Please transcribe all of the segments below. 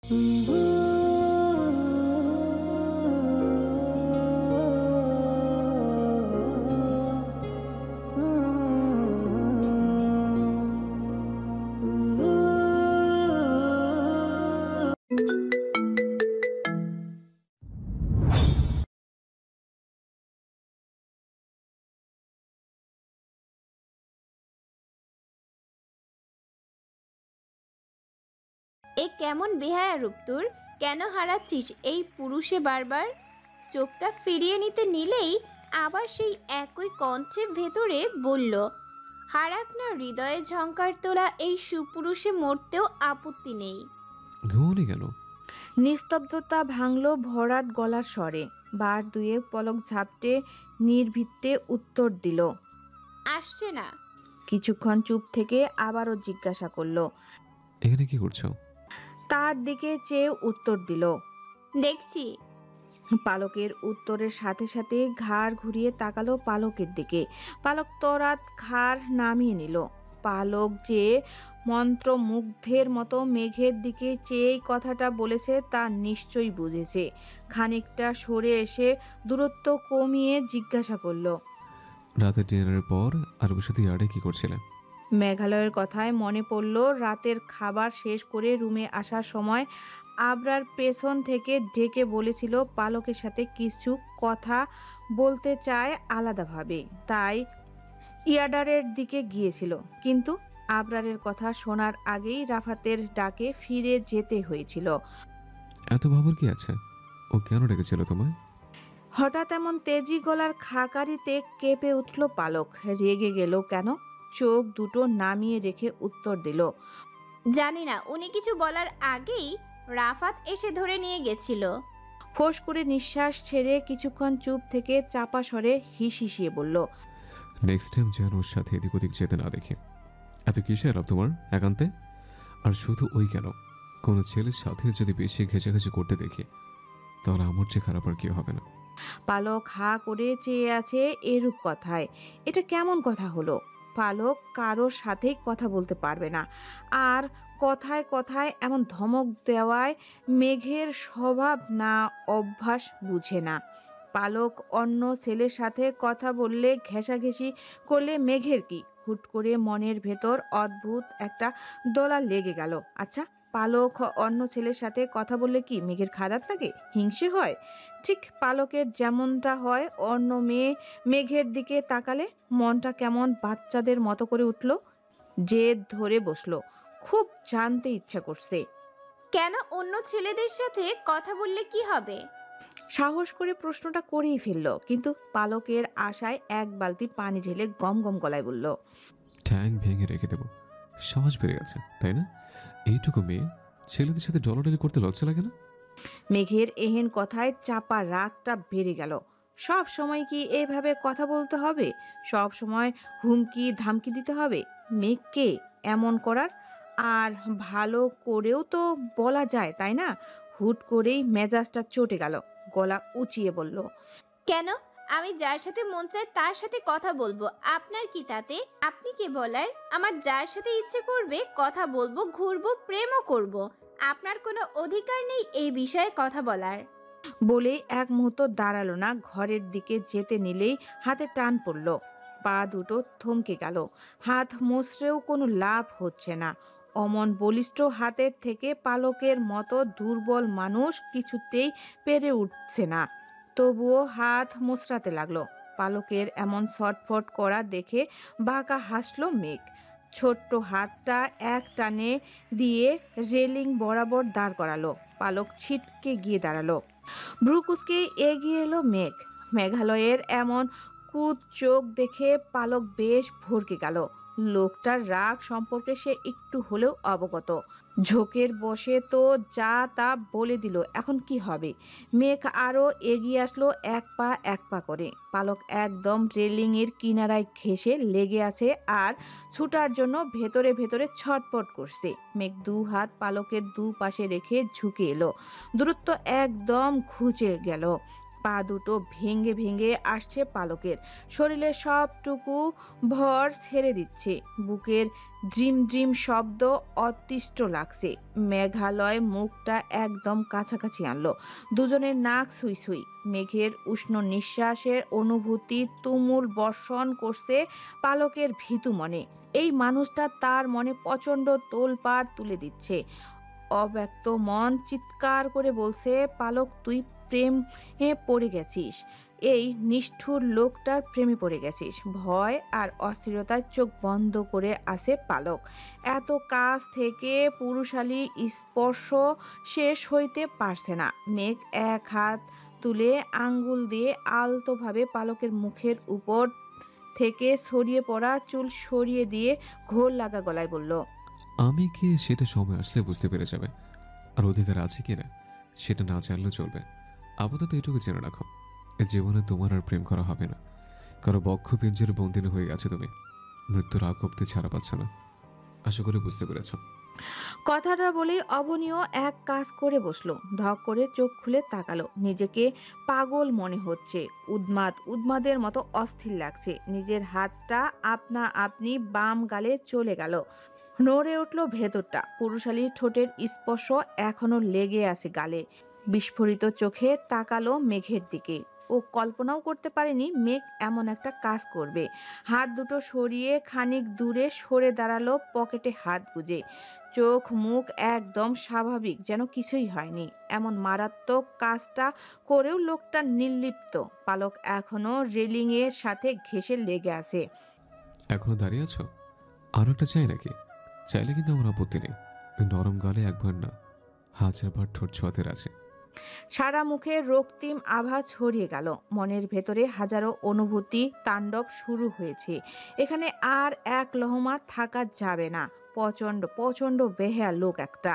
এ কেমন বেহায়া রূপ তোর? কেন হারাচ্ছিস এই পুরুষে বারবার? চোখটা ফিরিয়ে নিতে নিলেই আবার সেই একই কণ্ঠে ভেতরে বলল, হারাক না হৃদয়ে ঝংকার তোলা এই সুপুরুষে মরতেও আপত্তি নেই। ঘুমোনি কেন? নিস্তব্ধতা ভাঙল ভরাট গলার স্বরে। বার দুয়েক পলক ঝাপটে নির্ভীতে উত্তর দিল। আসছে না। কিছুক্ষণ চুপ থেকে আবারও জিজ্ঞাসা করলো। এখানে কি করছো? তার দিকে চেয়ে উত্তর দিল, দেখছি। পালকের উত্তরের সাথে সাথে ঘাড় ঘুরিয়ে তাকালো পালকের দিকে। পালক তরাত ঘাড় নামিয়ে নিল। পালক যে মন্ত্রমুগ্ধের মতো মেঘের দিকে চেয়েই কথাটা বলেছে তা নিশ্চয়ই বুঝেছে। খানিকটা সরে এসে দূরত্ব কমিয়ে জিজ্ঞাসা করলো, রাতের ডিনারের পর আরবের সাথে ইয়ার্ডে কি করছিলে? মেঘালয়ের কথায় মনে পড়ল রাতের খাবার শেষ করে রুমে আসার সময় আবরার পেছন থেকে ডেকে বলেছিল পালকের সাথে কিছু কথা বলতে চায় আলাদাভাবে, তাই ইয়ার্ডারের দিকে গিয়েছিল। কিন্তু আবরারের কথা শোনার আগেই রাফাতের ডাকে ফিরে যেতে হয়েছিল। এত ভাবর কি আছে? ও কেন ডেকেছিল তোমায়? হঠাৎ এমন তেজি গলার খাকারিতে কেঁপে উঠল পালক। রেগে গেল কেন? চোখ দুটো নামিয়ে রেখে উত্তর দিল, জানি না। উনি কিছু বলার আগেই রাফাত এসে ধরে নিয়ে গেছিল। ফোঁস করে নিঃশ্বাস ছেড়ে কিছুক্ষণ চুপ থেকে চাপা স্বরে হিসিয়ে বলল, নেক্সট টাইম যেন ওর সাথে এদিক ওদিক যেতে না দেখি। এত কিসের লাভ তোমার একান্তে? আর শুধু ওই কেন, কোনো ছেলের সাথে যদি বেশি ঘেঁষাঘেঁষি করতে দেখি তাহলে আমার চেয়ে খারাপ আর কেউ হবে না। পালক হা করে চেয়ে আছে এরূপ কথায়। এটা কেমন কথা হলো? পালক কারোর সাথেই কথা বলতে পারবে না। আর কথায় কথায় এমন ধমক দেওয়ায় মেঘের স্বভাব না অভ্যাস বুঝে না। পালক অন্য ছেলের সাথে কথা বললে ঘেঁষাঘেঁষি করলে মেঘের কি? হুট করে মনের ভেতর অদ্ভুত একটা দোলা লেগে গেল। আচ্ছা, পালক অন্য ছেলের সাথে কথা বললে কি মেঘের খারাপ লাগে, হিংসে হয়? ঠিক পালকের যেমনটা হয় অন্য মেঘের দিকে তাকালে মনটা কেমন বাচ্চাদের মতো করে উঠল। জেদ ধরে বসলো। খুব জানতে ইচ্ছা করছে। কেন অন্য ছেলেদের সাথে কথা বললে কি হবে? সাহস করে প্রশ্নটা করেই ফেলল, কিন্তু পালকের আশায় এক বালতি পানি ঢেলে গম গম গলায় বলল, ঠ্যাং ভেঙে রেখে দেবো। সাহস বেড়ে গেছে তাই না? এইটুকু মেয়ে ছেলেদের সাথে ডলাডলি করতে লজ্জা লাগে না? মেঘের এহেন কথায় চাপা রাগটা বেড়ে গেল। সব সময় কি এভাবে কথা বলতে হবে? সব সময় হুমকি ধামকি দিতে হবে? মেঘকে এমন করার? আর ভালো করেও তো বলা যায় তাই না? হুট করেই মেজাজটা চটে গেল। গলা উঁচিয়ে বলল, কেন? আমি যার সাথে মন চায় তার সাথে কথা বলবো, আপনার কি তাতে? আপনি কে বলার? আমার যার সাথে ইচ্ছে করবে কথা বলবো, ঘুরবো, প্রেমও করব। আপনার কোনো অধিকার নেই এই বিষয়ে কথা বলার। বলেই এক মুহূর্ত দাঁড়ালো না। ঘরের দিকে যেতে নিলেই হাতে টান পড়ল। পা দুটো থমকে গেল। হাত মুচড়েও কোনো লাভ হচ্ছে না। অমন বলিষ্ঠ হাতের থেকে পালকের মতো দুর্বল মানুষ কিছুতেই পেরে উঠছে না। তবুও হাত মুচড়াতে লাগলো। পালকের এমন ছটফট করা দেখে বাঁকা হাসলো মেঘ। ছোট্ট হাতটা এক টানে দিয়ে রেলিং বরাবর দাঁড় করালো। পালক ছিটকে গিয়ে দাঁড়ালো। ভ্রুকুচকে এগিয়ে এলো মেঘ। মেঘালয়ের এমন কুৎ চোখ দেখে পালক বেশ ভরকে গেল। লোকটার রাগ সম্পর্কে সে একটু হলেও অবগত। ঝোঁকের বসে তো যা তা বলে দিল, এখন কি হবে? মেঘ আরো এগিয়ে আসলো এক পা করে। পালক একদম রেলিংয়ের কিনারায় ঘেঁষে লেগে আছে আর ছুটার জন্য ভেতরে ভেতরে ছটপট করছে। মেঘ দু হাত পালকের দু পাশে রেখে ঝুঁকে এলো। দূরত্ব একদম ঘুচে গেল। পা দুটো ভেঙে ভেঙে আসছে পালকের, শরীরের সবটুকু ভর ছেড়ে দিচ্ছে, বুকের ড্রিম ড্রিম শব্দ অতিষ্ঠ লাগছে। মেঘালয় মুখটা একদম কাছাকাছি আনলো, দুজনের নাক সুই সুই। মেঘের উষ্ণ নিঃশ্বাসের অনুভূতি তুমুল বর্ষণ করছে পালকের ভীতু মনে। এই মানুষটা তার মনে প্রচণ্ড তোলপাড় তুলে দিচ্ছে। অব্যক্ত মন চিৎকার করে বলছে, পালক তুই প্রেমে পড়ে গেছিস, এই নিষ্ঠুর লোকটার প্রেমে পড়ে গেছিস। ভয় আর অস্থিরতায় চোখ বন্ধ করে আছে পালক। এত কাছ থেকে পুরুষালী স্পর্শ শেষ হইতে পারছে না। মেঘ এক হাত তুলে আঙ্গুল দিয়ে আলতোভাবে পালকের মুখের উপর থেকে ছড়িয়ে পড়া চুল সরিয়ে দিয়ে ঘোর লাগা গলায় বলল, আমি কি সেটা সময় আসলে বুঝতে পেরে যাবে। আর অধিকার আছে কিনা সেটা না জানলেও চলবে। আপাতত এটুকু জেনে রাখো, এ জীবনে তোমার আর প্রেম করা হবে না। কারো বক্ষ পিঞ্জরে বন্দিনী হয়ে গেছে তুমি, মৃত্যুর আগ অব্দি ছাড়া পাচ্ছ না। আশা করি বুঝতে পেরেছ। কথাটা বলেই অবনীয় এক কাজ করে বসলো, ধক করে চোখ খুলে তাকালো। নিজেকে পাগল মনে হচ্ছে, উন্মাদের মতো অস্থির লাগছে। নিজের হাতটা আপনা আপনি বাম গালে চলে গেল, নড়ে উঠল ভেতরটা। পুরুষালী ঠোঁটের স্পর্শ এখনো লেগে আছে গালে। বিস্ফোরিত চোখে তাকালো মেঘের দিকে। ও কল্পনাও করতে পারেনি মেঘ এমন একটা কাজ করবে। হাত দুটো সরিয়ে খানিক দূরে সরে দাঁড়ালো, পকেটে হাত গুজে। চোখ মুখ একদম স্বাভাবিক, যেন কিছুই হয়নি। এমন মারাত্মক কাজটা করেও লোকটা নির্লিপ্ত। পালক এখনো রেলিং এর সাথে ঘেঁষে লেগে আছে। এখনো দাঁড়িয়ে আছো? আরো একটা চাই নাকি? চাইলে কিন্তু আমার আপত্তি নেই। ওই নরম গালে একবার না, হাজারবার ঠোঁট ছোঁয়াতে আছে। সারা মুখে রক্তিম আভা ছড়িয়ে গেল। মনের ভেতরে হাজারো অনুভূতি তাণ্ডব শুরু হয়েছে। এখানে আর এক লহমা থাকা যাবে না। প্রচণ্ড প্রচণ্ড বেহায়া লোক একটা।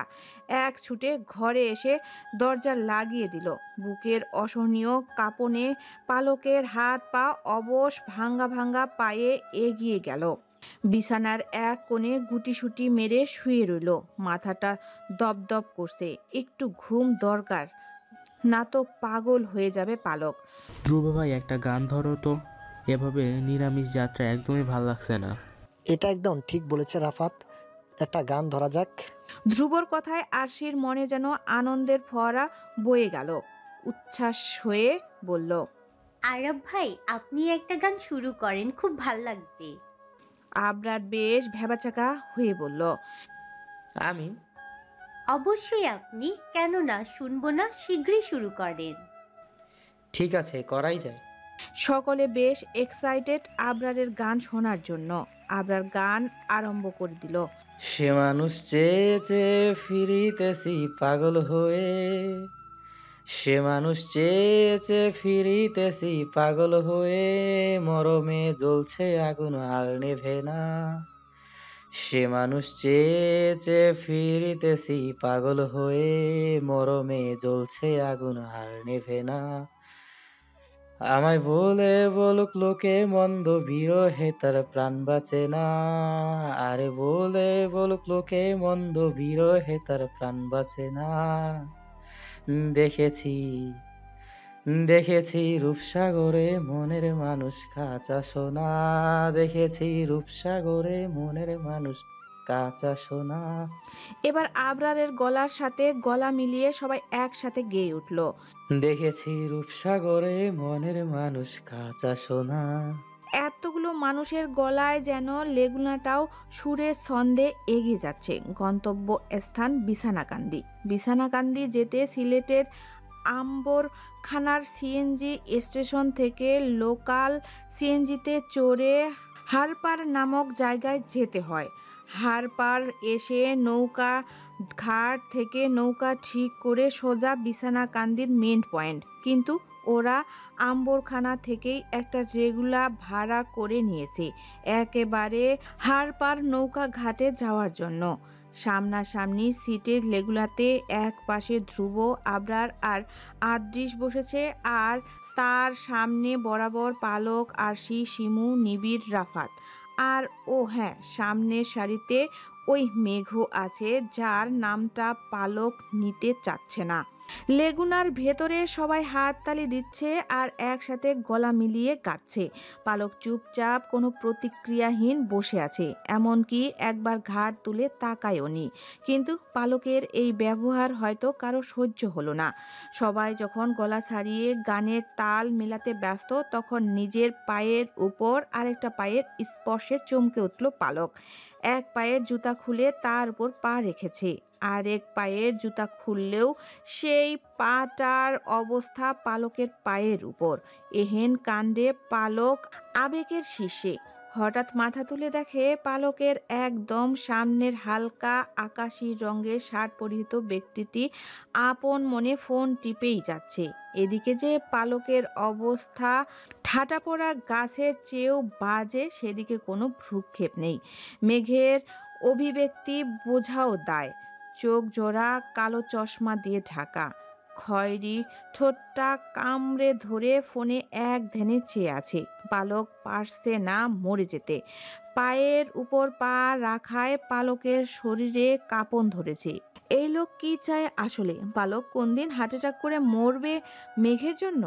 এক ছুটে ঘরে এসে দরজা লাগিয়ে দিল। বুকের অসহনীয় কাঁপনে পালকের হাত পা অবশ ভাঙ্গা ভাঙ্গা পায়ে এগিয়ে গেল। বিছানার এক কোণে গুটিসুটি মেরে শুয়ে রইল। মাথাটা দপদপ করছে, একটু ঘুম দরকার, না তো পাগল হয়ে যাবে পালক। ধ্রুব ভাই, একটা গান ধরো তো। এভাবে নিরামিষ যাত্রা একদমই ভাল লাগছে না। এটা একদম ঠিক বলেছে রাফাত, একটা গান ধরা যাক। ধ্রুবর কথায় আরশির মনে যেন আনন্দের ফোয়ারা বয়ে গেল। উচ্ছ্বাস হয়ে বলল, আরব ভাই, আপনি একটা গান শুরু করেন, খুব ভাল লাগবে। আবরার বেশ ভ্যাবাচাকা হয়ে বলল, আমি? অবশ্যই আপনি, কেন না শুনবো না, শীঘ্রই শুরু করেন। ঠিক আছে, করাই যায়। সকলে বেশ এক্সাইটেড আবরারের গান শোনার জন্য। আবরার গান আরম্ভ করে দিল। সে মানুষ চেয়ে চেয়ে ফিরিতেছি পাগল হয়ে, সে মানুষ চেয়ে চেয়ে ফিরিতেছি পাগল হয়ে, মরমে জ্বলছে আগুন আর নেভে না। সে মানুষ চেয়ে চেয়ে ফিরিতেছি পাগল হয়ে, মরমে জ্বলছে আগুন আর নেভে না। আমায় বলে বলুক লোকে মন্দ, বিরহে তার প্রাণ বাঁচে না। আরে বলে বলুক লোকে মন্দ, বিরহে তার প্রাণ বাঁচে না। দেখেছি দেখেছি রূপসাগরে মনের মানুষ কাঁচা সোনা, দেখেছি রূপসাগরে মনের মানুষ কাঁচা সোনা। এবার আবরারের গলার সাথে গলা মিলিয়ে সবাই একসাথে গেয়ে উঠল। দেখেছি রূপসাগরে মনের মানুষ কাঁচা সোনা। এতগুলো মানুষের গলায় যেন লেগুনাটাও সুরের ছন্দে এগিয়ে যাচ্ছে। গন্তব্য স্থান বিছানাকান্দি। বিছানাকান্দি যেতে সিলেটের আম্বরখানার সিএনজি স্টেশন থেকে লোকাল সিএনজিতে চড়ে হারপার নামক জায়গায় যেতে হয়। হারপার এসে নৌকা ঘাট থেকে নৌকা ঠিক করে সোজা বিছানাকান্দির মেন পয়েন্ট। কিন্তু ওরা আম্বরখানা থেকেই একটা রেগুলার ভাড়া করে নিয়েছে একেবারে হারপার নৌকা ঘাটে যাওয়ার জন্য। সামনাসামনি সিটের লেগুলাতে এক পাশে ধ্রুব, আবরার আর আদ্রিস বসেছে, আর তার সামনে বরাবর পালক, আরশি, শিমু, নিবিড়, রাফাত। আর ও হ্যাঁ, সামনের সারিতে ওই মেঘও আছে, যার নামটা পালক নিতে চাচ্ছে না। লেগুনার ভেতরে সবাই হাততালি দিচ্ছে আর একসাথে গলা মিলিয়ে গাচ্ছে। পালক চুপচাপ কোনো প্রতিক্রিয়াহীন বসে আছে, এমনকি একবার ঘাড় তুলে তাকায়ও নি। কিন্তু পালকের এই ব্যবহার হয়তো কারো সহ্য হলো না। সবাই যখন গলা ছাড়িয়ে গানের তাল মেলাতে ব্যস্ত, তখন নিজের পায়ের উপর আরেকটা পায়ের স্পর্শে চমকে উঠল পালক। এক পায়ের জুতা খুলে তার উপর পা রেখেছে, আরেক পায়ের জুতা খুললেও সেই পাটার অবস্থা পালকের পায়ের উপর। এহেন কাণ্ডে পালক আবেগের শীর্ষে। হঠাৎ মাথা তুলে দেখে পালকের একদম সামনের হালকা আকাশি রঙের শার্ট পরিহিত ব্যক্তিটি আপন মনে ফোন টিপেই যাচ্ছে। এদিকে যে পালকের অবস্থা ঠাটা পড়া গাছের চেয়েও বাজে, সেদিকে কোনো ভ্রুক্ষেপ নেই। মেঘের অভিব্যক্তি বোঝাও দায়। চোখ জোড়া কালো চশমা দিয়ে ঢাকা, খয়েরি ঠোঁটটা কামড়ে ধরে ফোনে এক ধ্যানে চেয়ে আছে। পালক পারছে না মরে যেতে। পায়ের উপর পা রাখায় পালকের শরীরে কাঁপন ধরেছে। এই লোক কি চায় আসলে? পালক কোনদিন হার্ট অ্যাটাক করে মরবে মেঘের জন্য?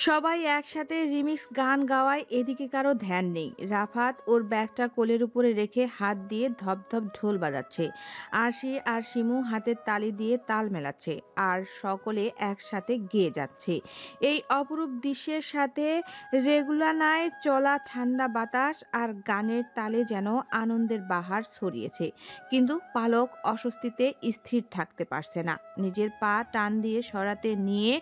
সবাই একসাথে রিমিক্স গান গাওয়ায় এদিকে কারো ধ্যান নেই। রাফাত ওর ব্যাগটা কোলের উপরে রেখে হাত দিয়ে ধপধপ ঢোল বাজাচ্ছে। আরশি আর শিমু হাতের তালি দিয়ে তাল মেলাচ্ছে, আর সকলে একসাথে গেয়ে যাচ্ছে। এই অপরূপ দৃশ্যের সাথে রেগুলানায় চলা ঠান্ডা বাতাস আর গানের তালে যেন আনন্দের বাহার ছড়িয়েছে। কিন্তু পালক অস্বস্তিতে স্থির থাকতে পারছে না। নিজের পা টান দিয়ে সরাতে নিয়ে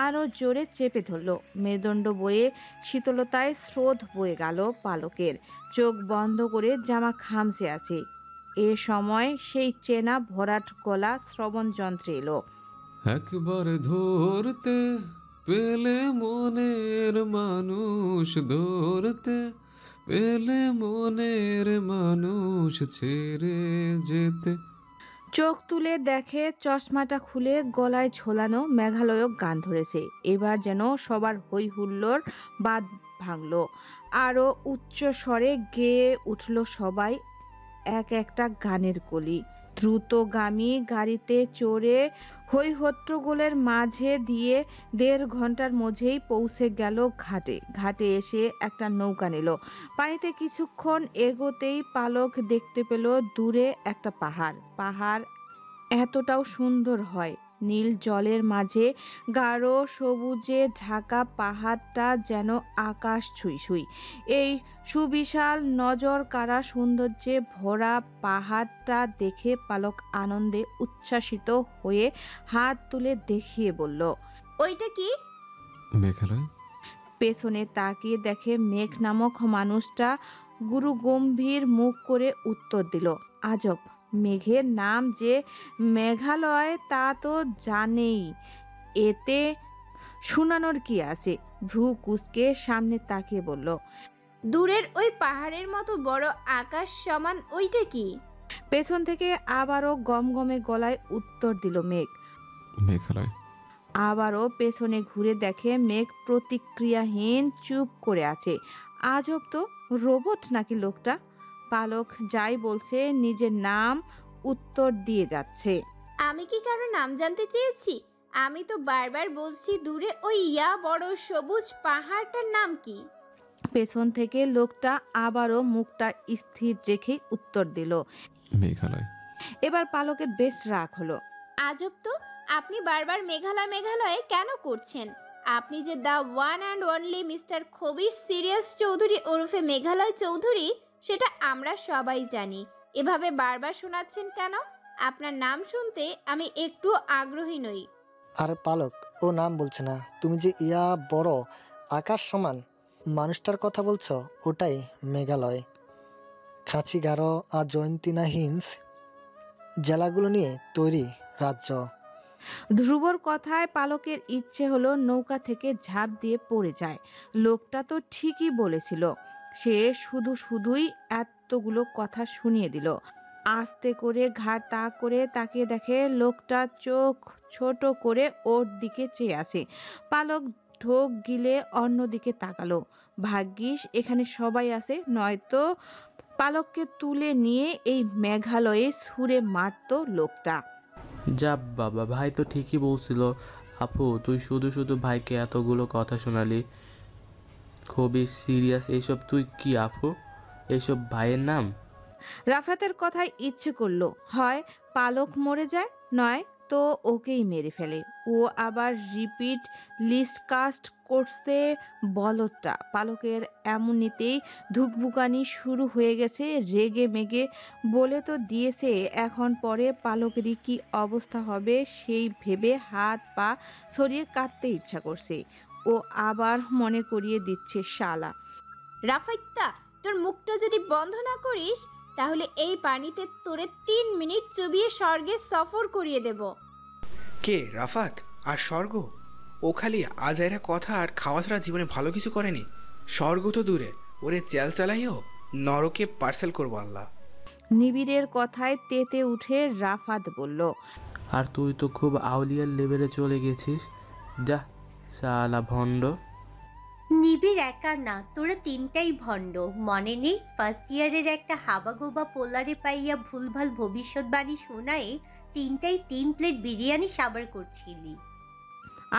আরো জোরে চেপে ধরল। মেরুদণ্ড বয়ে শীতলতায় স্রোত বয়ে গেল পালকের। চোখ বন্ধ করে জামা খামচে আছে। এ সময় সেই চেনা ভরাট গলা শ্রবণ যন্ত্রে এলো। একবার ধরতে পেলে মনের মানুষ, ধরতে পেলে মনের মানুষ ছেড়ে যেতে। চোখ তুলে দেখে চশমাটা খুলে গলায় ঝোলানো মেঘালয়ক গান ধরেছে। এবার যেন সবার হই হুল্লোড় বাদ ভাঙল। আরও উচ্চ স্বরে গেয়ে উঠল সবাই এক একটা গানের কলি। দ্রুতগামী গাড়িতে চড়ে হইহট্টগোলের মাঝে দিয়ে 1.5 ঘন্টার মধ্যেই পৌঁছে গেল ঘাটে। ঘাটে এসে একটা নৌকা নিল। পানিতে কিছুক্ষণ এগোতেই পালক দেখতে পেল দূরে একটা পাহাড়। পাহাড় এতটাও সুন্দর হয়! নীল জলের মাঝে গাঢ় সবুজে ঢাকা পাহাড়টা যেন আকাশ ছুঁই ছুঁই। এই সুবিশাল নজর কাড়া সৌন্দর্যে ভরা পাহাড়টা দেখে পালক আনন্দে উচ্ছ্বাসিত হয়ে হাত তুলে দেখিয়ে বলল, ওইটা কি? মেঘালয়। পেছনে তাকিয়ে দেখে মেঘ নামক মানুষটা গুরুগম্ভীর মুখ করে উত্তর দিল, আজব! মেঘের নাম যে মেঘালয় তা তো জানেই, এতে শুনানোর কি আছে? ভ্রু কুঁচকে সামনে তাকিয়ে বলল, দূরের ওই পাহাড়ের মতো বড় আকাশ সমান ওইটা কি? পেছন থেকে আবারও গমগমে গলায় উত্তর দিল মেঘ। মেঘালয়। আবারও পেছনে ঘুরে দেখে মেঘ প্রতিক্রিয়াহীন চুপ করে আছে। আজব তো, রোবট নাকি লোকটা? পালক যাই বলছে নিজের নাম উত্তর দিয়ে যাচ্ছে। আমি কি কারো নাম জানতে চেয়েছি? আমি তো বারবার বলছি দূরে ওই বড় সবুজ পাহাড়টার নাম কি? পেছন থেকে লোকটা আবারও মুখটা স্থির রেখে উত্তর দিল, মেঘালয়। এবার পালকের বেশ রাগ হলো। আজব তো, আপনি বারবার মেঘালয় মেঘালয় কেন করছেন? আপনি যে the one and only mister Khabir serious Chowdhury ওরফে মেঘালয় চৌধুরী, সেটা আমরা সবাই জানি। এভাবে বারবার শোনাচ্ছেন কেন? আপনার নাম শুনতে আমি একটু আগ্রহী নই। আরে পালক, ও নাম বলছে না। তুমি যে বড় আকাশ সমান মানুষটার কথা বলছো, ওটাই মেঘালয়। খাঁচি গারো আর জয়ন্তিনা হিন্স জেলাগুলো নিয়ে তৈরি রাজ্য। ধ্রুবর কথায় পালকের ইচ্ছে হলো নৌকা থেকে ঝাঁপ দিয়ে পড়ে যায়। লোকটা তো ঠিকই বলেছিল। সে শুধুই এতগুলো কথা শুনিয়ে দিল। আস্তে করে ঘাড় তাক করে তাকিয়ে দেখে লোকটা চোখ ছোট করে ওর দিকে চেয়ে আছে। পালক ঢোক গিলে অন্যদিকে তাকালো। ভাগ্যিস এখানে সবাই আছে, নয়তো পালককে তুলে নিয়ে এই মেঘালয়ে ছুঁড়ে মারত লোকটা। যা বাবা, ভাই তো ঠিকই বলছিল। আপু তুই শুধু শুধু ভাইকে এতগুলো কথা শোনালি, খুবই সিরিয়াস এইসব। তুই কি আপু, এইসব ভাইয়ের নাম? রাফাতের কথায় ইচ্ছে করলো হয় পালক মরে যায়, নয় তো ওকেই মেরে ফেলে। ও আবার রিপিট লিস্ট কাস্ট করছে বলদটা। পালকের এমনিতেই ধুকভুকানি শুরু হয়ে গেছে, রেগে মেগে বলে তো দিয়েছে, এখন পরে পালকেরই কি অবস্থা হবে সেই ভেবে হাত পা ছড়িয়ে কাঁদতে ইচ্ছা করছে। ও আবার মনে করিয়ে দিচ্ছে শালা। রাফাইত্তা, তোর মুখটা যদি বন্ধ না করিস তাহলে এই পানিতে তোরে 3 মিনিট চুবিয়ে স্বর্গে সফর করিয়ে দেব। কে রাফাত? আর স্বর্গ? ও খালি আজাইরা কথা আর খাওয়া ছাড়া জীবনে ভালো কিছু করেনি। স্বর্গ তো দূরে, ওরে চেল চালাইও নরকে পার্সেল করবো আল্লাহ। নিবিড়ের কথায় তেতে উঠে রাফাত বলল, আর তুই তো খুব আউলিয়ার লেভেলে চলে গেছিস। যা শালা ভণ্ড। নিবিড় একা না, তোরা তিনটাই ভণ্ড। মনে নেই ফার্স্ট ইয়ারের একটা হাবাগোবা পোলারে পাইয়া ভুলভাল ভবিষ্যৎবাণী শোনায় তিনটাই 3 প্লেট বিরিয়ানি সাবার করছিলি।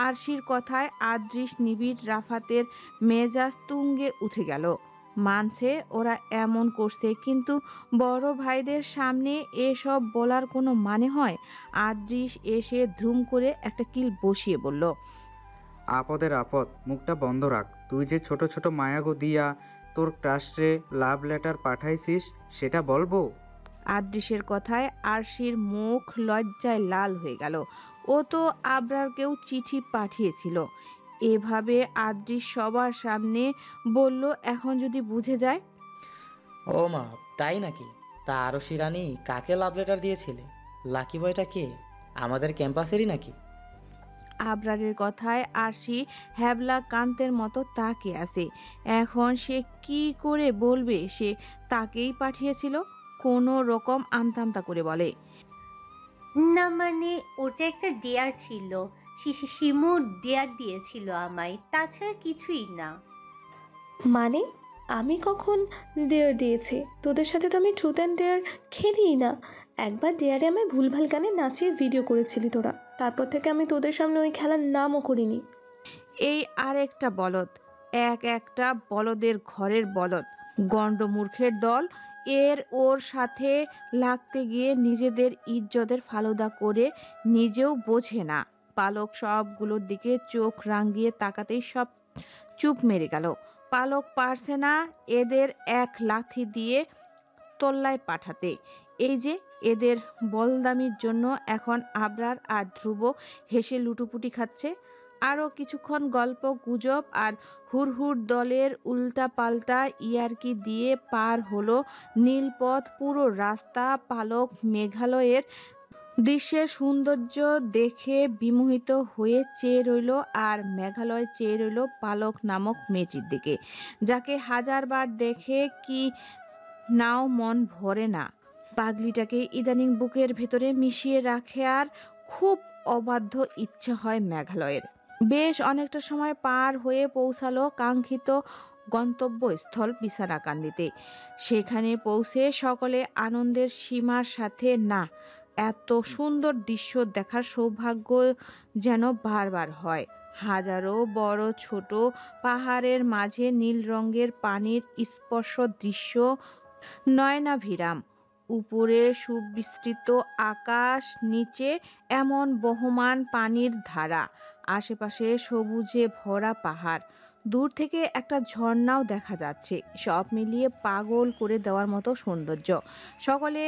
আরশির কথায় আদৃশ নিবিড় রাফাতের মেজাজ তুঙ্গে উঠে গেল। মানছে ওরা এমন করছে, কিন্তু বড় ভাইদের সামনে এসব বলার কোনো মানে হয়? আদৃশ এসে ধুম করে একটা কিল বসিয়ে বলল, আপদের আপদ, মুখটা বন্ধ রাখ। তুই যে ছোট ছোট মায়াগো দিয়া তোর ক্রাশরে লাভ লেটার পাঠাইছিস সেটা বলবো? আদৃশের কথায় আরশির মুখ লজ্জায় লাল হয়ে গেল। ও তো আবরারকেও চিঠি পাঠিয়েছিল। এভাবে আদৃশ সবার সামনে বলল, এখন যদি বুঝে যায়। ও মা, তাই নাকি? তা আরশি রানী কাকে লাভ লেটার দিয়েছিলে? লাকি বয়টা কে? আমাদের ক্যাম্পাসেরই নাকি? আবরারের কথায় আরশি হ্যাবলা কান্তের মতো তাকে আছে। এখন সে কি করে বলবে সে তাকেই পাঠিয়েছিল? কোনো রকম আমতামতা করে বলে, না মানে ওটা একটা ডেয়ার ছিল। শিমু ডেয়ার দিয়েছিল আমায়, তাছাড়া কিছুই না। মানে আমি কখন ডেয়ার দিয়েছি? তোদের সাথে তো আমি ট্রুথ অ্যান্ড ডেয়ার খেলিই না। একবার ডেয়ারে আমায় ভুলভাল গানে নাচিয়ে ভিডিও করেছিলি তোরা, তারপর থেকে আমি তোদের সামনে ওই খেলার নামও করিনি। এই আরেকটা বলদ, একটা বলদের ঘরের বলদ, গণ্ডমূর্খের দল। ওর সাথে লাগতে গিয়ে নিজেদের ইজ্জতের ফালুদা করে নিজেও বোঝে না। পালক সবগুলোর দিকে চোখ রাঙিয়ে তাকাতেই সব চুপ মেরে গেল। পালক পারছে না এদের এক লাথি দিয়ে তল্লায় পাঠাতে। এই যে এদের বলদামির জন্য এখন আবরার আর ধ্রুব হেসে লুটুপুটি খাচ্ছে। আরও কিছুক্ষণ গল্প গুজব আর হুড়হুড় দলের উল্টাপাল্টা ইয়ার্কি দিয়ে পার হলো নীলপথ। পুরো রাস্তা পালক মেঘালয়ের দৃশ্যের সৌন্দর্য দেখে বিমোহিত হয়ে চেয়ে রইল, আর মেঘালয় চেয়ে রইল পালক নামক মেয়েটির দিকে, যাকে হাজারবার দেখে কি নাও মন ভরে না। পাগলিটাকে ইদানিং বুকের ভেতরে মিশিয়ে রাখে, আর খুব অবাধ্য ইচ্ছে হয় মেঘালয়ের। বেশ অনেকটা সময় পার হয়ে পৌঁছালো কাঙ্ক্ষিত গন্তব্যস্থল বিছানাকান্দিতে। সেখানে পৌঁছে সকলে আনন্দের সীমার সাথে, না এত সুন্দর দৃশ্য দেখার সৌভাগ্য যেন বারবার হয়। হাজারো বড় ছোট পাহাড়ের মাঝে নীল রঙের পানির স্পর্শ দৃশ্য নয়নাভিরাম। উপরে সুবিস্তৃত আকাশ, নিচে এমন বহমান পানির ধারা, আশেপাশে সবুজে ভরা পাহাড়, দূর থেকে একটা ঝর্ণাও দেখা যাচ্ছে। সব মিলিয়ে পাগল করে দেওয়ার মতো সৌন্দর্য। সকলে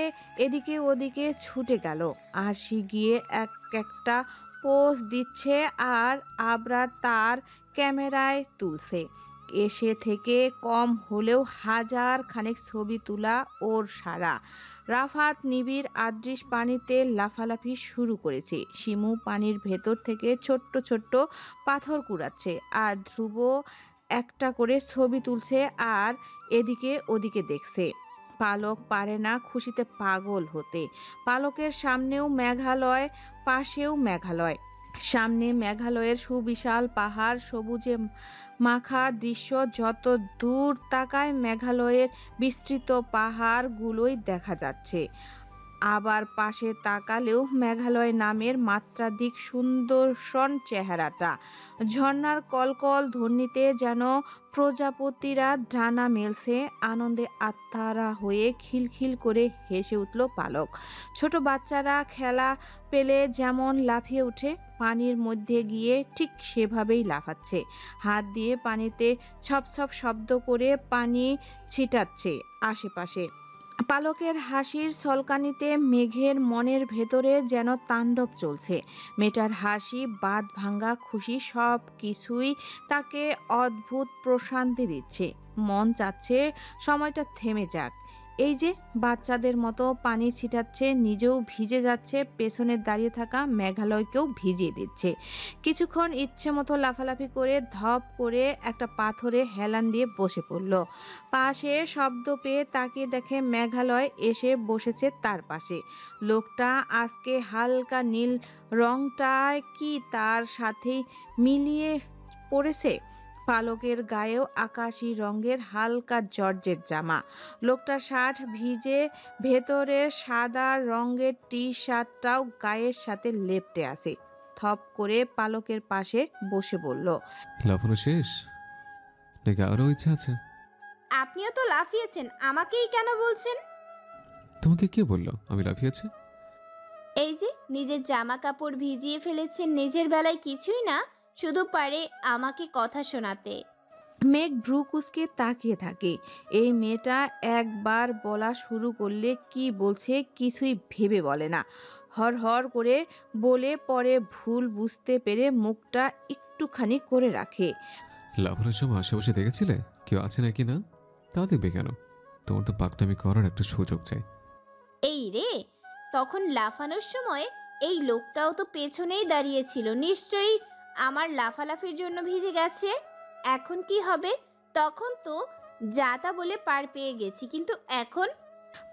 এদিকে ওদিকে ছুটে গেল। আরশি গিয়ে একটা পোজ দিচ্ছে, আর আবরার তার ক্যামেরায় তুলছে। এসে থেকে কম হলেও 1000 খানেক ছবি তোলা ওর সারা। রাফাত নিবিড় আদৃশ পানিতে লাফালাফি শুরু করেছে। শিমু পানির ভেতর থেকে ছোট্ট ছোট্ট পাথর কুড়াচ্ছে, আর ধ্রুব একটা করে ছবি তুলছে আর এদিকে ওদিকে দেখছে। পালক পারে না খুশিতে পাগল হতে। পালকের সামনেও মেঘালয়, পাশেও মেঘালয়। সামনে মেঘালয়ের সুবিশাল পাহাড়, সবুজে মাখা দৃশ্য। যত দূর তাকায় মেঘালয়ের বিস্তৃত পাহাড়গুলোই দেখা যাচ্ছে। আবার পাশে তাকালেও মেঘালয় নামের মাত্রাধিক সুন্দর্শন চেহারাটা। ঝর্ণার কলকল ধ্বনিতে যেন প্রজাপতিরা ডানা মেলছে। আনন্দে আত্মারা হয়ে খিলখিল করে হেসে উঠল পালক। ছোট বাচ্চারা খেলা পেলে যেমন লাফিয়ে ওঠে, পানির মধ্যে গিয়ে ঠিক সেভাবেই লাফাচ্ছে। হাত দিয়ে পানিতে ছপছপ শব্দ করে পানি ছিটাচ্ছে আশেপাশে। পালকের হাসির ছলকানিতে মেঘের মনের ভেতরে যেন তাণ্ডব চলছে। মেয়েটার হাসি, বাঁধ ভাঙ্গা খুশি, সব কিছুই তাকে অদ্ভুত প্রশান্তি দিচ্ছে। মন চাচ্ছে সময়টা থেমে যাক। এই যে বাচ্চাদের মতো পানি ছিটাচ্ছে, নিজেও ভিজে যাচ্ছে, পেছনে দাঁড়িয়ে থাকা মেঘালয়কেও ভিজিয়ে দিচ্ছে। কিছুক্ষণ ইচ্ছে মতো লাফালাফি করে ধপ করে একটা পাথরে হেলান দিয়ে বসে পড়ল। পাশে শব্দ পেয়ে তাকিয়ে দেখে মেঘালয় এসে বসেছে তার পাশে। লোকটা আজকে হালকা নীল রংটা কি তার সাথেই মিলিয়ে পড়েছে। পালকের গায়েও আকাশি রঙের হালকা জর্জের জামা। লোকটার শার্ট ভিজে, ভেতরের সাদা রঙের টি শার্টটাও গায়ের সাথে লেপ্টে আছে। থপ করে পালকের পাশে বসে বলল, লাফানো শেষ নাকি আরও ইচ্ছা আছে? আপনিও তো লাফিয়েছেন, আমাকেই কেন বলছেন? তোমাকে কে বললো আমি লাফিয়েছি? এই যে নিজের জামা কাপড় ভিজিয়ে ফেলেছেন, নিজের বেলায় কিছুই না, শুধু পারে আমাকে কথা শোনাতে। মেঘ ভ্রু কুঁচকে তাকিয়ে থাকে। এই মেয়েটা একবার বলা শুরু করলে কি বলছে কিছুই ভেবে বলে না। হর হর করে বলে পরে ভুল বুঝতে পেরে মুখটা একটুখানি করে রাখে। লাফানোর সময় আশেপাশে দেখেছিলে কেউ আছে নাকি না? তা দেখবে কেন? তোমার তো পাকনামি করার একটা সুযোগ চাই। এই রে, তখন লাফানোর সময় এই লোকটাও তো পেছনেই দাঁড়িয়েছিল, নিশ্চয়ই আমার লাফালাফির জন্য ভিজে গেছে। এখন কি হবে? তখন তো যাতা বলে পার পেয়ে গেছি, কিন্তু এখন?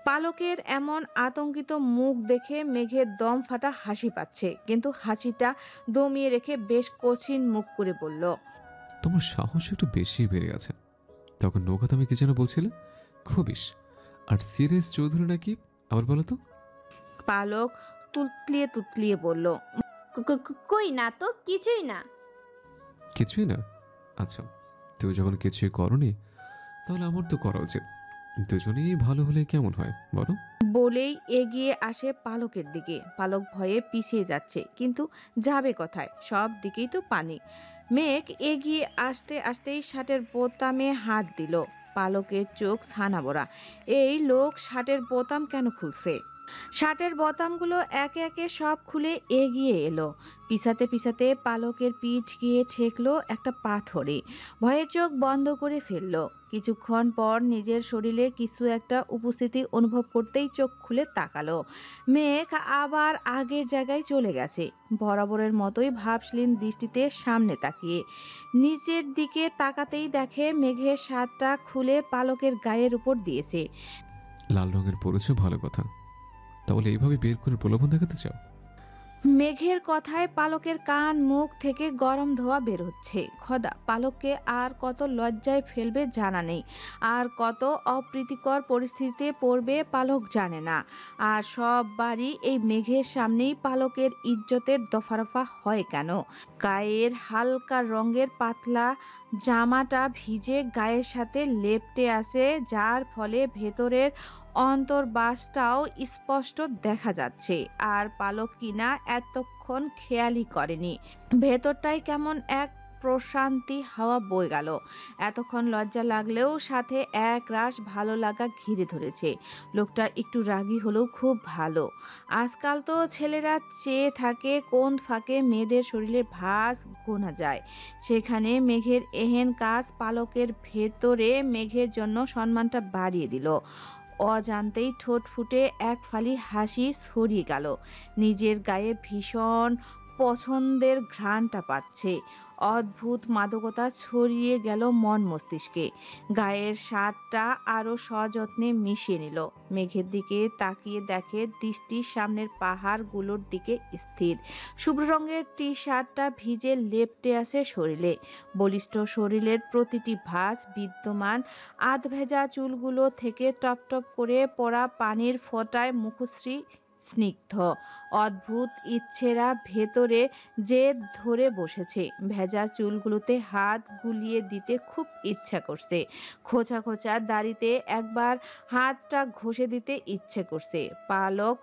পালকের এমন আতঙ্কিত মুখ দেখে মেঘের দম ফাটা হাসি পাচ্ছে, কিন্তু হাসিটা দমিয়ে রেখে বেশ কঠিন মুখ করে বলল, তোমার সাহস একটু বেশি বেড়ে আছে। তখন নৌকা তুমি কি যেন বলছিলে? খবিস আর সিরিয়াস চৌধুরী নাকি? আবার বলো তো। পালক তুতলিয়ে তুতলিয়ে বলল, কই না তো, কিছুই না। কিছুই না? আচ্ছা, তুই যখন কিছুই করনি তাহলে আমার তো করা উচিত। দুজনেই ভালো হলে কেমন হয় বলো? বলেই এগিয়ে আসে পালকের দিকে। পালক ভয়ে পিছিয়ে যাচ্ছে, কিন্তু যাবে কোথায়? সব দিকেই তো পানি। মেঘ এগিয়ে আসতে আসতেই শার্টের বোতামে হাত দিল। পালকের চোখ ছানা বড়া। এই লোক শার্টের বোতাম কেন খুলছে? শার্টের বোতামগুলো একে একে সব খুলে এগিয়ে এলো। পিছাতে পিছাতে পালকের পিঠ গিয়ে ঠেকলো একটা পাথরে। ভয়ে চোখ বন্ধ করে ফেললো। কিছুক্ষণ পর নিজের শরীরে কিছু একটা উপস্থিতি অনুভব করতেই চোখ খুলে তাকালো। মেঘ আবার আগের জায়গায় চলে গেছে, বরাবরের মতোই ভাবশীল দৃষ্টিতে সামনে তাকিয়ে। নিচের দিকে তাকাতেই দেখে মেঘের শার্টটা খুলে পালকের গায়ের উপর দিয়েছে। লাল রঙের পরেছে, ভালো কথা। তাহলে এইভাবে বের করে প্রলোভন দেখাতে চাও? মেঘের কথায় পালকের কান মুখ থেকে গরম ধোঁয়া বের হচ্ছে। খোদা, পালককে আর কত লজ্জায় ফেলবে জানা নেই, আর কত অপ্রীতিকর পরিস্থিতিতে পড়বে পালক জানে না। আর সব বাড়ি এই মেঘের সামনেই পালকের ইজ্জতের দফারফা হয় কেন? গায়ের হালকা রঙের পাতলা জামাটা ভিজে গায়ের সাথে লেপ্টে আছে, যার ফলে ভেতরের অন্তর্বাসটাও স্পষ্ট দেখা যাচ্ছে। আর পালক কিনা এতক্ষণ খেয়ালই করেনি। ভেতরটাই কেমন এক প্রশান্তি হাওয়া বয়ে গেল। এতক্ষণ লজ্জা লাগলেও সাথে এক রাশ ভালো লাগা ঘিরে ধরেছে। লোকটা একটু রাগী হলেও খুব ভালো। আজকাল তো ছেলেরা চেয়ে থাকে কোন ফাঁকে মেয়েদের শরীরের ভাঁজ গোনা যায়। সেখানে মেঘের এহেন কাজ পালকের ভেতরে মেঘের জন্য সম্মানটা বাড়িয়ে দিল। অজান্তেই ঠোঁট ফুটে এক ফালি হাসি ছড়িয়ে গেল। নিজের গায়ে ভীষণ পছন্দের ঘ্রাণটা পাচ্ছে। অদ্ভুত মাদকতা ছড়িয়ে গেল মন মস্তিষ্কে। গায়ের স্বাদটা আরো সযত্নে মিশিয়ে নিল। মেঘের দিকে তাকিয়ে দেখে দৃষ্টি সামনের পাহাড়গুলোর দিকে স্থির। শুভ্র রঙের টি শার্টটা ভিজে লেপ্টে আছে শরীরে। বলিষ্ঠ শরীরের প্রতিটি ভাঁজ বিদ্যমান। আধ ভেজা চুলগুলো থেকে টপ টপ করে পড়া পানির ফোঁটায় মুখশ্রী স্নিগ্ধ। অদ্ভুত ইচ্ছেরা ভেতরে জেদ ধরে বসেছে। ভেজা চুলগুলোতে হাত গুলিয়ে দিতে খুব ইচ্ছা করছে। খোঁচা খোঁচা দাড়িতে একবার হাতটা ঘষে দিতে ইচ্ছে করছে। পালক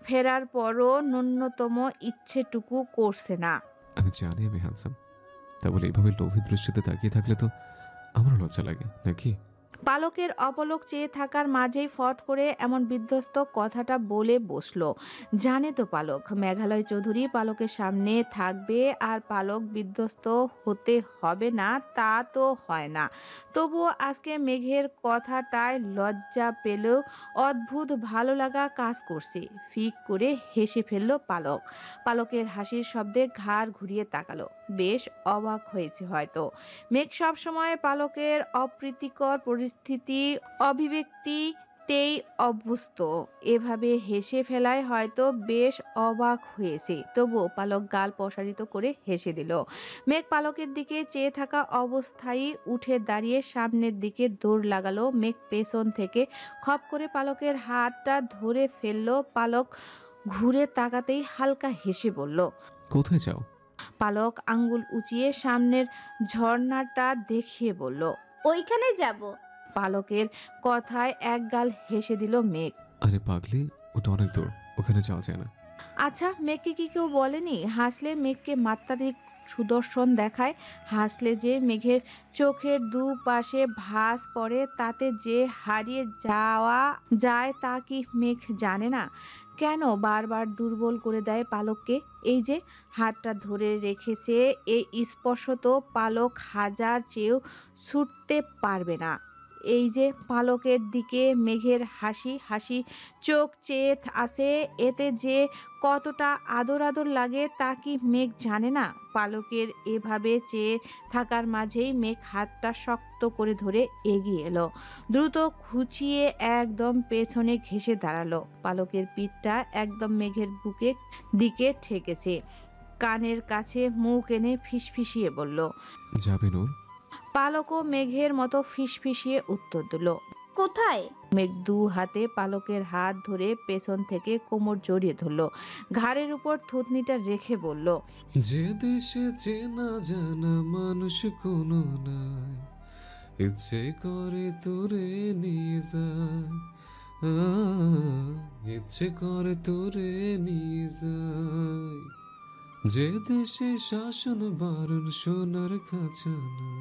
ফেরার পরও ন্যূনতম ইচ্ছেটুকু করছে না। আমি জানি আমি হ্যান্ডসাম, তা বলে এইভাবে লোভী দৃষ্টিতে তাকিয়ে থাকলে তো আমারও লজ্জা লাগে নাকি? পালকের অপলক চেয়ে থাকার মাঝেই ফট করে এমন বিধ্বস্ত কথাটা বলে বসলো। জানে তো পালক মেঘালয় চৌধুরী পালকের সামনে থাকবে, আর পালক বিধ্বস্ত হতে হবে না তা তো হয় না। তবুও আজকে মেঘের কথাটায় লজ্জা পেলেও অদ্ভুত ভালো লাগা কাজ করছে। ফিক করে হেসে ফেলল পালক। পালকের হাসির শব্দে ঘাড় ঘুরিয়ে তাকালো। বেশ অবাক হয়েছে হয়তো। মেঘ সবসময় পালকের অপ্রীতিকর পরিস্থিতি অভিব্যক্তিতেই অভ্যস্ত। এভাবে হেসে ফেলায় হয়তো বেশ অবাক হয়েছে। তবুও পালক গাল প্রসারিত করে হেসে দিল। মেঘ পালকের দিকে চেয়ে থাকা অবস্থায় উঠে দাঁড়িয়ে সামনের দিকে দৌড় লাগালো। মেঘ পেছন থেকে খপ করে পালকের হাতটা ধরে ফেললো। পালক ঘুরে তাকাতেই হালকা হেসে বলল, কোথায় যাও? পালক আঙ্গুল উঁচিয়ে সামনের ঝর্ণাটা দেখিয়ে বলল, ওইখানে যাব। পালকের কথায় একগাল হেসে দিল মেঘ। আরে পাগলি, ওটা অনেক দূর, ওখানে যাওয়া যায় না। আচ্ছা, মেঘকে কি কেউ বলেনি হাসলে মেঘকে মাত্রাধিক সুদর্শন দেখায়? হাসলে যে মেঘের চোখের দুপাশে ভাঁজ পড়ে, তাতে যে হারিয়ে যাওয়া যায় তা কি মেঘ জানে না? কেন বারবার দুর্বল করে দেয় পালককে? এই যে হাতটা ধরে রেখেছে, এই স্পর্শ তো পালক হাজার চেয়েও ছুটতে পারবে না। এই যে পালকের দিকে মেঘের হাসি হাসি চোখ চেয়ে আছে, এতে যে কতটা আদর আদর লাগে তা কি মেঘ জানে না? পালকের এভাবে চেয়ে থাকার মাঝেই মেঘ হাতটা শক্ত করে ধরে এগিয়ে এলো। দ্রুত খুঁচিয়ে একদম পেছনে ঘেঁষে দাঁড়ালো। পালকের পিঠটা একদম মেঘের বুকের দিকে ঠেকেছে। কানের কাছে মুখ এনে ফিসফিসিয়ে বলল, যাবে নূর? পালকও মেঘের মতো ফিসফিসিয়ে উত্তর দিল, কোথায়? মেঘ দু হাতে পালকের হাত ধরে পেছন থেকে কোমর জড়িয়ে ধরলো। ঘাড়ের উপর থুতনিটা রেখে বলল, যে দেশে চেনা জানা মানুষ কোনো নাই, ইচ্ছে করে তোরে নিয়ে যায়, ইচ্ছে করে তোরে নিয়ে যায়। যে দেশে শাসন বারণ সোনার খাজানা,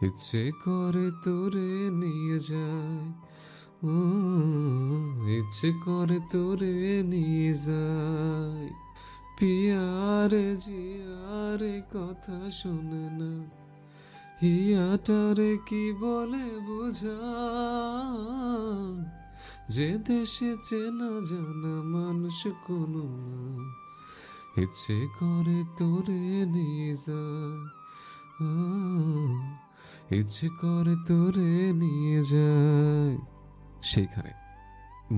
ইচ্ছে করে তোরে নিয়ে যায়, ইচ্ছে করে তোরে নিয়ে যায়। পিয়ারে জিয়ারে কথা শোনে না, হিয়াটারে কি বলে বুঝা। যে দেশে চেনা জানা মানুষ কোনো না, ইচ্ছে করে তোরে নিয়ে যায়, ইচ্ছে করে তোরে নিয়ে যায়। সেইখানে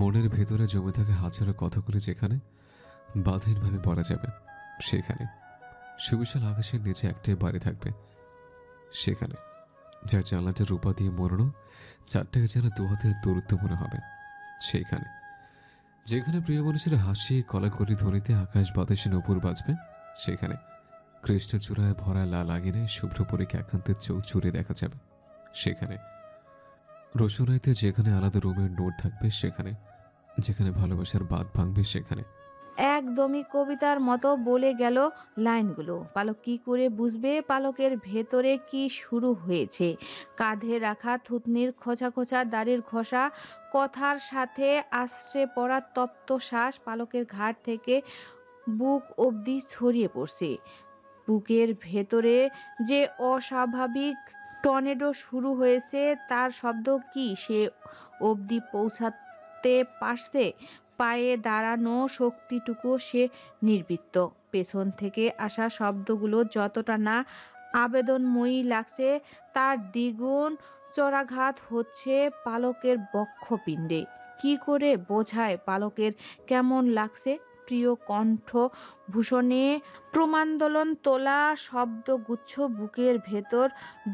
মনের ভেতরে জমে থাকা হাজারো কথাগুলি যেখানে বাধাহীনভাবে বলা যাবে, সেখানে সুবিশাল আকাশের নিচে একটাই বাড়ি থাকবে, সেখানে যার জানলাটা রূপা দিয়ে মোড়ানো, চারটাকে যেন দু হাতের দূরত্ব মনে হবে, সেইখানে যেখানে প্রিয় মানুষের হাসি কলাকলি ধ্বনিতে আকাশ বাতাসে নপুর বাজবে, সেখানে কৃষ্ণ চূড়ায় ভরা লাল আগুনে শুভ্র পরীকে একান্তের চোখ চুরে দেখা যাবে, সেখানে রোশনাইতে যেখানে আলাদা রুমের নোট থাকবে, সেখানে যেখানে ভালোবাসার বাঁধ ভাঙবে, সেখানে। একদমই কবিতার মতো বলে গেল লাইনগুলো। পালক কি করে বুঝবে পালকের ভেতরে কি শুরু হয়েছে? কাঁধে রাখা থুতনির খোঁচা খোঁচা দাড়ির ঘষা কথার সাথে আশ্রে পড়া তপ্ত শ্বাস পালকের ঘাড় থেকে বুক অবধি ছড়িয়ে পড়ছে। বুকের ভেতরে যে অস্বাভাবিক টর্নেডো শুরু হয়েছে, তার শব্দ কি সে অবধি পৌঁছাতে পারছে? পায়ে দাঁড়ানো শক্তিটুকু সে নির্বৃত্ত। পেছন থেকে আসা শব্দগুলো যতটা না আবেদনময়ী লাগছে তার দ্বিগুণ চড়াঘাত হচ্ছে পালকের বক্ষপিণ্ডে। কি করে বোঝায় পালকের কেমন লাগছে? প্রিয় কণ্ঠ ভূষণে প্রমান্দোলন তোলা শব্দগুচ্ছ বুকের ভেতর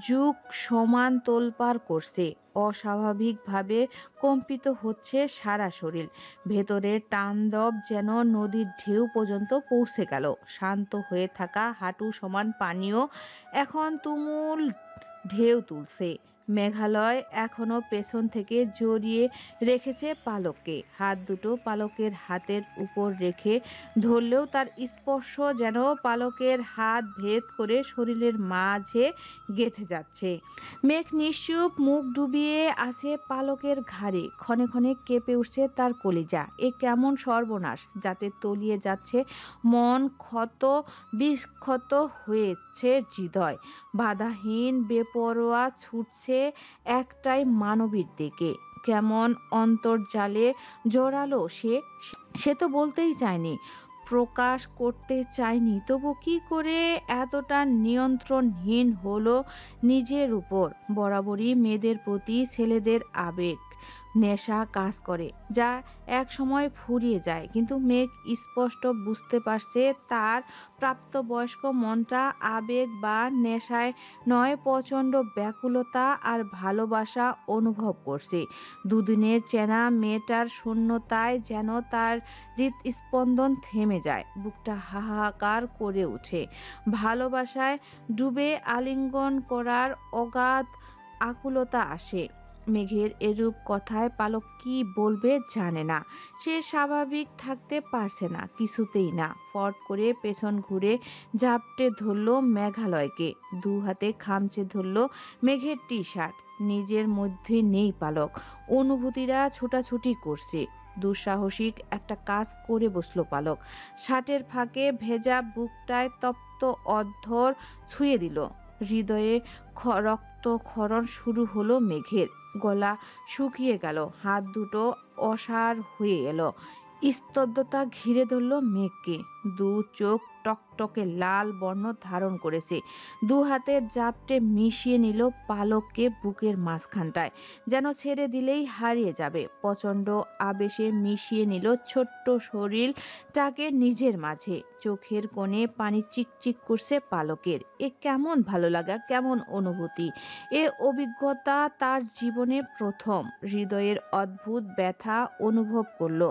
যুগ সমান তোলপাড় করছে। অস্বাভাবিকভাবে কম্পিত হচ্ছে সারা শরীর। ভেতরের তাণ্ডব যেন নদীর ঢেউ পর্যন্ত পৌঁছে গেল। শান্ত হয়ে থাকা হাঁটু সমান পানিও এখন তুমুল ঢেউ তুলছে। মেঘালয় এখনো পেছন থেকে জড়িয়ে রেখেছে পালককে। হাত দুটো পালকের হাতের উপর রেখে ধরলেও তার স্পর্শ যেন পালকের হাত ভেদ করে শরীরের মাঝে গেঁথে যাচ্ছে। মেঘ নিশ্চুপ মুখ ডুবিয়ে আছে পালকের ঘাড়ে। ক্ষণে ক্ষণে কেঁপে উঠছে তার কলিজা। এ কেমন সর্বনাশ, যাতে তলিয়ে যাচ্ছে মন, ক্ষত বিক্ষত হয়েছে হৃদয়। বাধাহীন বেপরোয়া ছুটছে একটাই মানবীর দিকে। কেমন অন্তর্জালে জড়ালো সে তো বলতেই চায়নি, প্রকাশ করতে চায়নি, তবু কি করে এতটা নিয়ন্ত্রণহীন হলো নিজের উপর? বরাবরই মেয়েদের প্রতি ছেলেদের আবেগ নেশা কাজ করে, যা এক সময় ফুরিয়ে যায়। কিন্তু মেঘ স্পষ্ট বুঝতে পারছে তার প্রাপ্তবয়স্ক মনটা আবেগ বা নেশায় নয়, প্রচণ্ড ব্যাকুলতা আর ভালোবাসা অনুভব করছে। দুদিনের চেনা মেয়েটার শূন্যতায় যেন তার হৃদস্পন্দন থেমে যায়, বুকটা হাহাকার করে ওঠে। ভালোবাসায় ডুবে আলিঙ্গন করার অগাধ আকুলতা আসে। মেঘের এরূপ কথায় পালক কি বলবে জানে না। সে স্বাভাবিক থাকতে পারছে না, কিছুতেই না। ফট করে পেছন ঘুরে ঝাপটে ধরল মেঘালয়কে। দু হাতে খামচে ধরল মেঘের টি শার্ট। নিজের মধ্যে নেই পালক। অনুভূতিরা ছোটাছুটি করছে। দুঃসাহসিক একটা কাজ করে বসলো পালক। শার্টের ফাঁকে ভেজা বুকটায় তপ্ত অধর ছুঁয়ে দিল। হৃদয়ে রক্তক্ষরণ শুরু হলো মেঘের। গলা শুকিয়ে গেল, হাত দুটো অসাড় হয়ে এলো। স্তব্ধতা ঘিরে ধরল মেঘকে। দু চোখ টকটকে লাল বর্ণ ধারণ করেছে। দু হাতে জাপটে মিশিয়ে নিল পালককে বুকের মাঝখানটায়, যেন ছেড়ে দিলেই হারিয়ে যাবে। প্রচণ্ড আবেশে মিশিয়ে নিল ছোট্ট শরীরটাকে নিজের মাঝে। চোখের কোণে পানি চিকচিক করছে পালকের। এ কেমন ভালো লাগা, কেমন অনুভূতি! এ অভিজ্ঞতা তার জীবনে প্রথম। হৃদয়ের অদ্ভুত ব্যথা অনুভব করলো।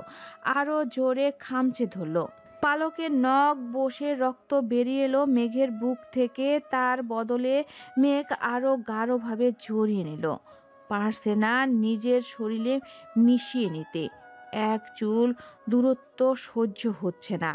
আরো জোরে খামচে ধরল। পালকের নখ বসে রক্ত বেরিয়ে এলো মেঘের বুক থেকে। তার বদলে মেঘ আরো গাঢ়ভাবে জড়িয়ে নিল। পারছে না নিজের শরীরে মিশিয়ে নিতে। এক চুল দূরত্ব সহ্য হচ্ছে না।